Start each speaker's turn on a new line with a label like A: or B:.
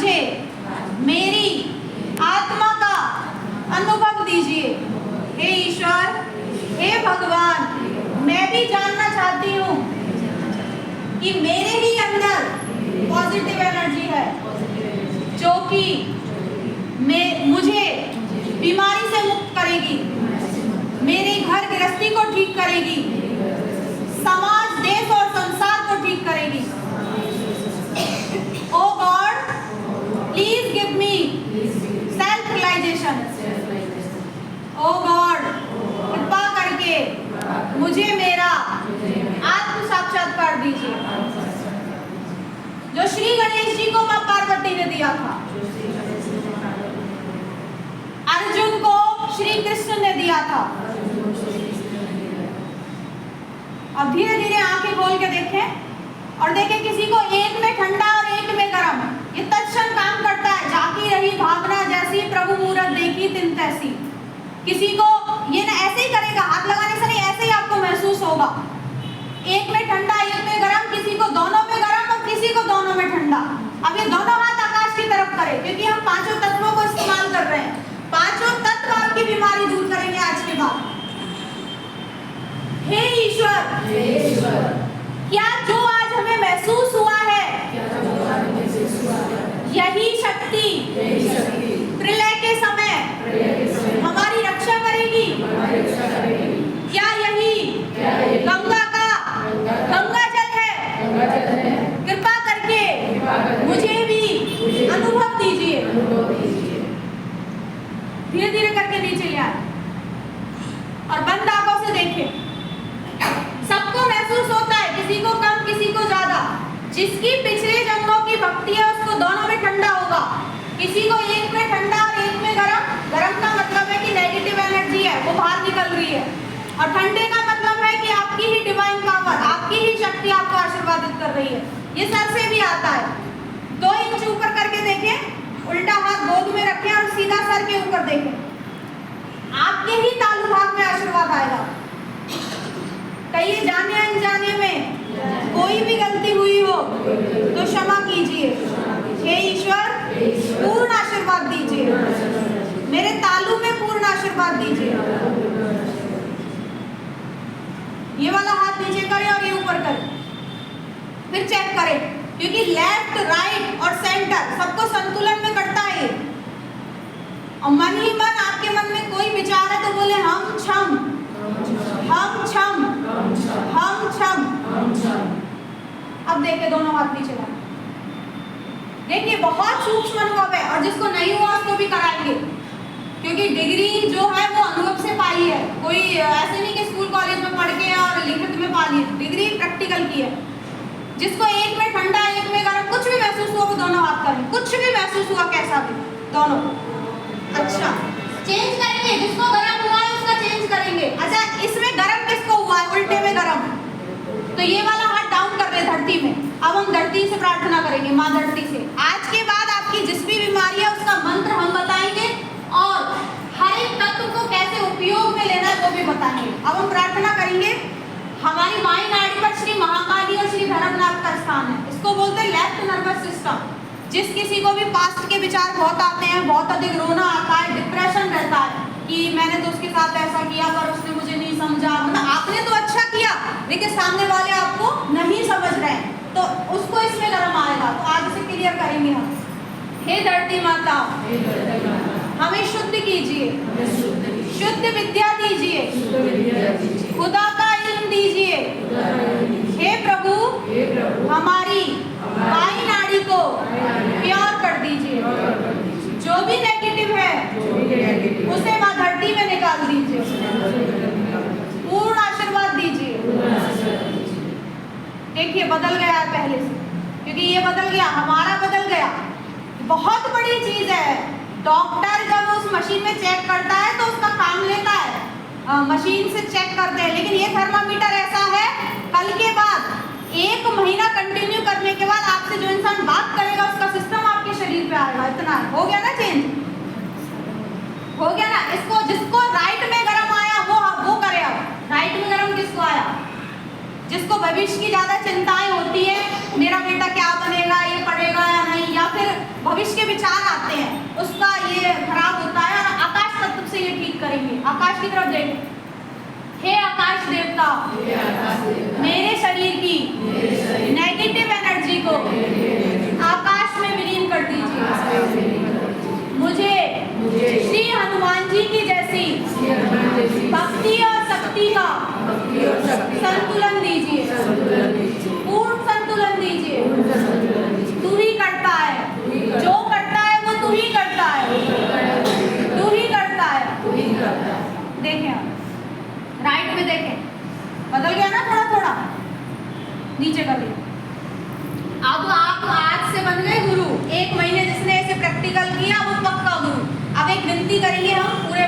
A: मुझे मेरी आत्मा का अनुभव दीजिए। हे ईश्वर, हे भगवान, मैं भी जानना चाहती हूँ कि मेरे ही अंदर पॉजिटिव एनर्जी है जो कि मुझे बीमारी से मुक्त करेगी, मेरे घर गृहस्थी को ठीक करेगी, समाज, देश और संसार को ठीक करेगी। Oh God, please give me self realisation. Oh God, कृपा करके मुझे मेरा आत्म साक्षात्कार दीजिए, जो श्री गणेश जी को मां पार्वती ने दिया था, अर्जुन को श्री कृष्ण ने दिया था। अब धीरे धीरे आंखें खोल के देखें और देखें किसी को एक में ठंडा और एक में गर्म। ये तत्क्षण काम करता है। झांकी रही भावना जैसी, प्रभु मूरत देखी तिन तैसी। किसी को ये ना ऐसे ही करेगा, हाथ लगाने से नहीं, ऐसे ही आपको महसूस होगा। एक में ठंडा, एक में गर्म, किसी को दोनों में गर्म और किसी को दोनों में ठंडा। अब ये दोनों हाथ आकाश की तरफ करें, क्योंकि हम पांचों तत्वों को इस्तेमाल कर रहे हैं। पांचों तत्व आपकी बीमारी दूर करेंगे आज के बाद। हे ईश्वर, क्या जो आज हमें महसूस हुआ है, यही शक्ति प्रलय के समय हमारी रक्षा करेगी? क्या यही गंगा जल है? कृपा करके मुझे भी अनुभव दीजिए। धीरे धीरे करके नीचे ले आए और बंद आंखों से देखें। सबको महसूस होता है, किसी को कम, किसी को ज्यादा। जिसकी पिछले जन्मों की भक्ति है उसको दोनों में ठंडा होगा, किसी को एक में ठंडा और एक में गरम। गरम का मतलब है कि नेगेटिव एनर्जी है, वो बाहर निकल रही है, और ठंडे का मतलब है कि आपकी ही डिवाइन पावर, आपकी ही शक्ति आपको आशीर्वादित कर रही है। ये सर से भी आता है। 2 इंच ऊपर करके देखें, उल्टा हाथ गोद में रखें और सीधा सर के ऊपर देखें। आपके ही तालु भाग में आशीर्वाद आएगा। कहिए, जाने अनजाने में कोई भी गलती हुई हो तो क्षमा कीजिए। हे ईश्वर, पूर्ण आशीर्वाद दीजिए, मेरे तालु में पूर्ण आशीर्वाद दीजिए। ये वाला हाथ नीचे करें और ये ऊपर करें, फिर चेक करें, क्योंकि लेफ्ट, राइट और सेंटर सबको संतुलन में करता है। और मन ही मन, आपके मन में कोई विचार है तो बोले हम छम, हम छम, हम छम। अब देखिए, दोनों हाथ नीचे लाए। देखिए, बहुत सूक्ष्म अनुभव है, और जिसको नहीं हुआ उसको भी कराएंगे, क्योंकि डिग्री जो है वो अनुभव से पाई है। कोई ऐसे नहीं कि स्कूल कॉलेज में पढ़ के और लिखित में पा ली, डिग्री प्रैक्टिकल की है। जिसको एक में ठंडा, एक में गर्म, कुछ भी महसूस हुआ वो दोनों हाथ करें। कुछ भी महसूस हुआ, कैसा भी, दोनों। अच्छा, चेंज करेंगे, जिसको गर्म हुआ है उसका चेंज करेंगे। अच्छा, इसमें गर्म किसको हुआ है, उल्टे में गर्म, तो ये वाला हाथ डाउन कर रहे धरती में। अब हम धरती से प्रार्थना करेंगे, माँ धरती से। आज के बाद आपकी जिस भी बीमारी है उसका मंत्र हम बताएंगे, और हर एक तत्व को कैसे उपयोग में लेना है वो भी बताएंगे। अब हम प्रार्थना करेंगे। हमारी माई नाड़ी पर श्री महाकाली और श्री भैरवनाथ का स्थान है। इसको बोलते हैं लेफ्ट नर्वस सिस्टम। जिस किसी को भी पास्ट के विचार बहुत आते हैं, बहुत अधिक रोना आता है, डिप्रेशन रहता है कि मैंने तो उसके साथ ऐसा किया पर उसने मुझे नहीं समझा, मतलब आपने तो अच्छा किया लेकिन सामने वाले आपको नहीं समझ रहे हैं, तो उसको इसमें गर्म आएगा। तो आज इसे क्लियर करेंगे हम। हे धरती माता, हमें शुद्ध कीजिए, शुद्ध विद्या दीजिए, खुदा का इल्म दीजिए। हे प्रभु, हमारी बाई नाड़ी को प्योर कर दीजिए। जो भी नेगेटिव है उसे मां धरती में निकाल दीजिए। पूर्ण आशीर्वाद दीजिए। देखिए, बदल गया है पहले से, क्योंकि ये बदल गया, हमारा बदल गया। बहुत बड़ी चीज है। डॉक्टर जब उस मशीन में चेक करता है तो उसका काम लेता है, मशीन से चेक करते हैं, लेकिन ये थर्मामीटर ऐसा है, कल के बाद 1 महीना कंटिन्यू करने के बाद आपसे जो इंसान बात करेगा उसका सिस्टम आपके शरीर पे आएगा। इतना हो गया ना चेंज, हो गया ना। इसको, जिसको राइट में गर्म आया वो करे। अब राइट में गर्म किसको आया? जिसको भविष्य की ज्यादा चिंताएं होती है, मेरा बेटा क्या बनेगा, ये पढ़ेगा या नहीं, या फिर भविष्य भविष्य के विचार आते हैं उसका ये खराब होता है, और आकाश तत्व से ये ठीक करेंगे। आकाश की तरफ देखो। हे आकाश देवता, मेरे शरीर की नेगेटिव एनर्जी को आकाश में विलीन कर दीजिए। मुझे श्री हनुमान जी की जैसी भक्ति और शक्ति का संतुलन दीजिए, पूर्ण संतुलन दीजिए। तू ही करता है, जो करता है वो तू ही करता है, तू ही करता है। देखें आप राइट में देखें, बदल गया ना थोड़ा थोड़ा, नीचे कर लिया। अब आप आज से बन गए गुरु। 1 महीने जिसने इसे प्रैक्टिकल किया वो पक्का गुरु। अब एक विनती करेंगे हम पूरे